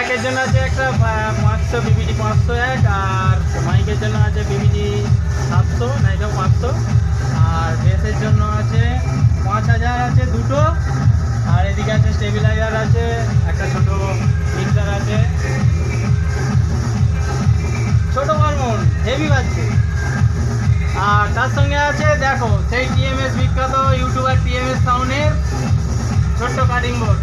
জ্যাকের জন্য আছে একটা 500 বিবিডি 501, আর মাইকের জন্য আছে বিবিডি 700, না এটাও 500, আর বেসের জন্য আছে 5000 আছে দুটো, আর এদিকে আছে স্টেবিলাইজার আছে, একটা ছোটো মিক্সার আছে, ছোটো হরমোন হেভি বাজছে। আর তার সঙ্গে আছে দেখো সেই টিএমএস বিখ্যাত ইউটিউবার টিএমএস সাউন্ডের ছোট্ট কাটিং বোর্ড।